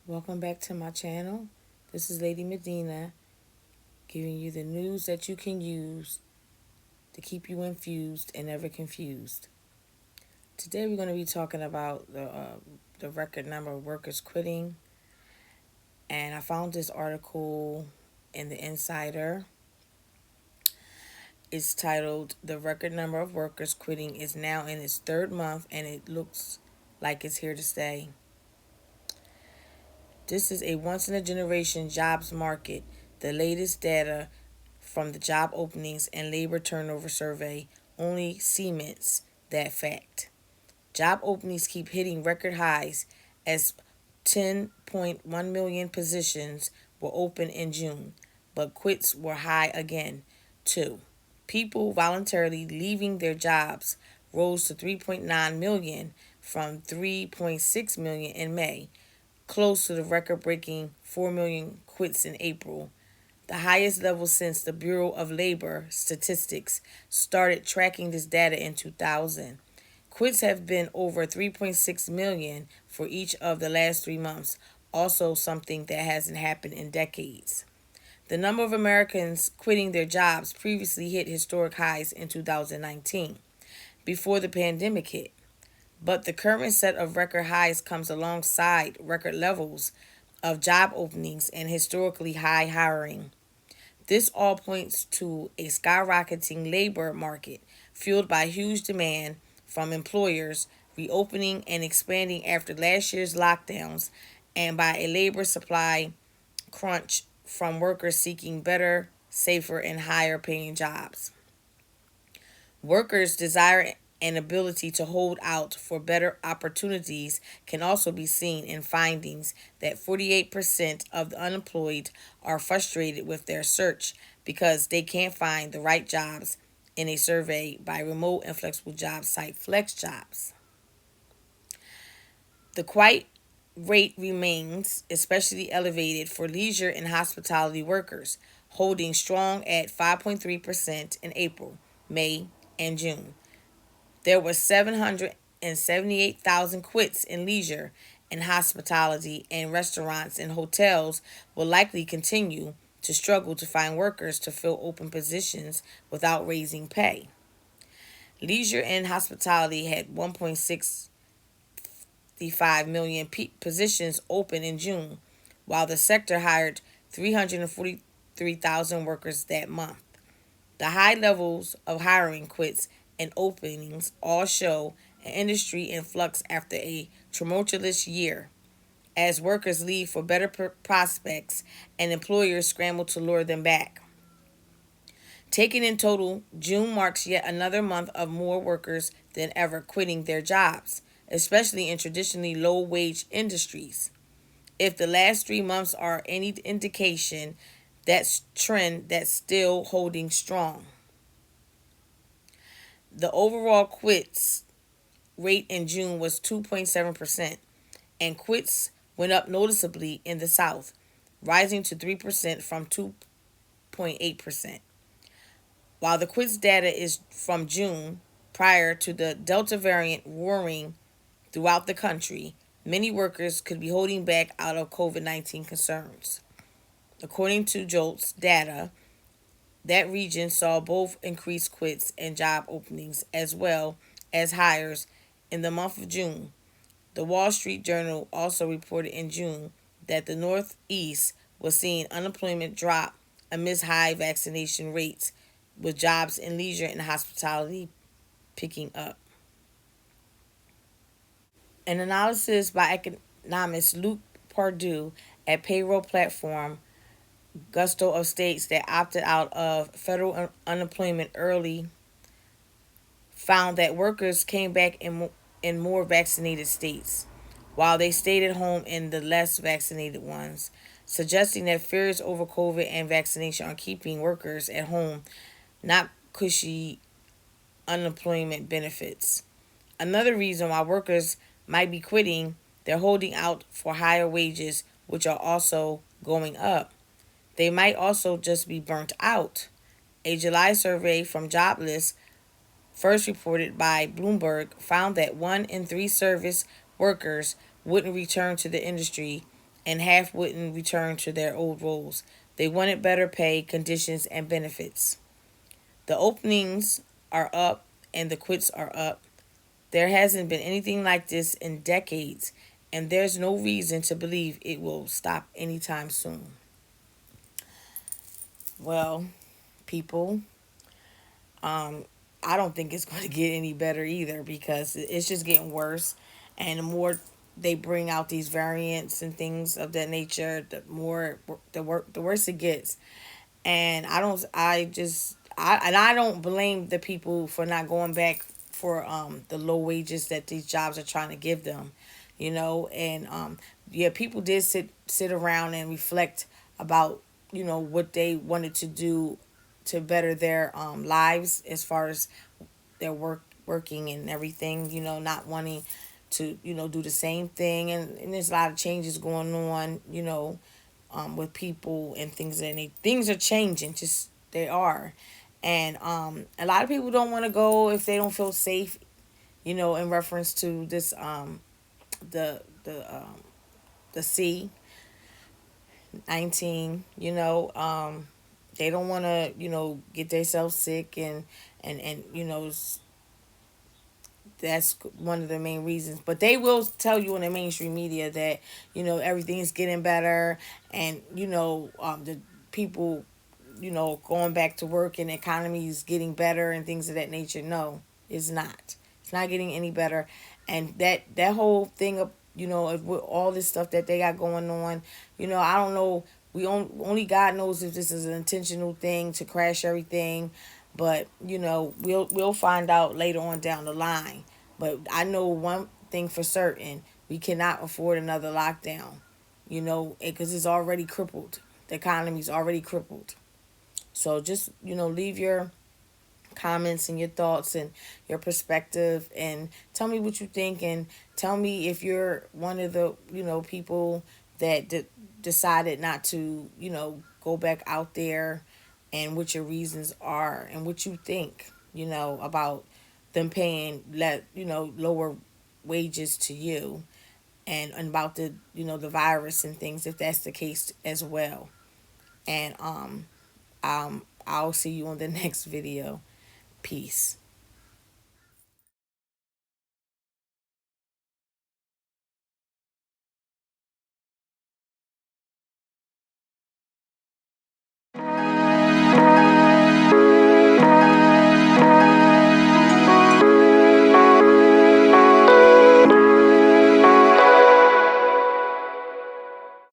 Welcome back to my channel. This is Lady Medina giving you the news that you can use to keep you infused and never confused. Today we're going to be talking about the record number of workers quitting, and I found this article in the Insider. It's titled "The record number of workers quitting is now in its third month, and it looks like it's here to stay." This is a once in a generation jobs market. The latest data from the job openings and labor turnover survey only cements that fact. Job openings keep hitting record highs as 10.1 million positions were open in June, but quits were high again, too. People voluntarily leaving their jobs rose to 3.9 million from 3.6 million in May, close to the record breaking 4 million quits in April, the highest level since the Bureau of Labor Statistics started tracking this data in 2000. Quits have been over 3.6 million for each of the last 3 months, also something that hasn't happened in decades. The number of Americans quitting their jobs previously hit historic highs in 2019, before the pandemic hit. But the current set of record highs comes alongside record levels of job openings and historically high hiring. This all points to a skyrocketing labor market fueled by huge demand from employers reopening and expanding after last year's lockdowns and by a labor supply crunch from workers seeking better, safer, and higher paying jobs. Workers' desire and ability to hold out for better opportunities can also be seen in findings that 48% of the unemployed are frustrated with their search because they can't find the right jobs in a survey by remote and flexible job site FlexJobs. The quiet rate remains especially elevated for leisure and hospitality workers, holding strong at 5.3% in April, May, and June. There were 778,000 quits in leisure and hospitality, and restaurants and hotels will likely continue to struggle to find workers to fill open positions without raising pay. Leisure and hospitality had 1.65 million positions open in June, while the sector hired 343,000 workers that month. The high levels of hiring, quits, and openings all show an industry in flux after a tumultuous year, as workers leave for better prospects and employers scramble to lure them back. Taken in total, June marks yet another month of more workers than ever quitting their jobs, especially in traditionally low wage industries. If the last 3 months are any indication, that's trend that's still holding strong. The overall quits rate in June was 2.7%, and quits went up noticeably in the South, rising to 3% from 2.8%. While the quits data is from June, prior to the Delta variant roaring throughout the country, many workers could be holding back out of COVID-19 concerns. According to JOLTS data, that region saw both increased quits and job openings as well as hires in the month of June. The Wall Street Journal also reported in June that the Northeast was seeing unemployment drop amidst high vaccination rates, with jobs in leisure and hospitality picking up. An analysis by economist Luke Pardue at payroll platform Gusto of states that opted out of federal unemployment early found that workers came back in more vaccinated states, while they stayed at home in the less vaccinated ones, suggesting that fears over COVID and vaccination are keeping workers at home, not cushy unemployment benefits. Another reason why workers might be quitting, they're holding out for higher wages, which are also going up. They might also just be burnt out. A July survey from Jobless, first reported by Bloomberg, found that 1 in 3 service workers wouldn't return to the industry and half wouldn't return to their old roles. They wanted better pay, conditions, and benefits. The openings are up and the quits are up. There hasn't been anything like this in decades, and there's no reason to believe it will stop anytime soon. Well, people, um, I don't think it's going to get any better either because it's just getting worse. And the more they bring out these variants and things of that nature, the worse it gets. And I don't blame the people for not going back for the low wages that these jobs are trying to give them, and yeah, people did sit around and reflect about what they wanted to do to better their lives as far as their working and everything, not wanting to do the same thing, and there's a lot of changes going on, with people and things, and things are changing, just they are. And a lot of people don't want to go if they don't feel safe, in reference to this the C-19, they don't want to get themselves sick, and that's one of the main reasons. But they will tell you in the mainstream media that everything's getting better, and the people going back to work and the economy is getting better and things of that nature. No, it's not. It's not getting any better, and that whole thing of with all this stuff that they got going on, I don't know. Only God knows if this is an intentional thing to crash everything, but we'll find out later on down the line. But I know one thing for certain: we cannot afford another lockdown. Because it's already crippled. The economy's already crippled. So just leave your comments and your thoughts and your perspective, and tell me what you think, and tell me if you're one of the people that decided not to go back out there, and what your reasons are, and what you think about them paying lower wages to you, and about the virus and things, if that's the case as well. And I'll see you on the next video. Peace.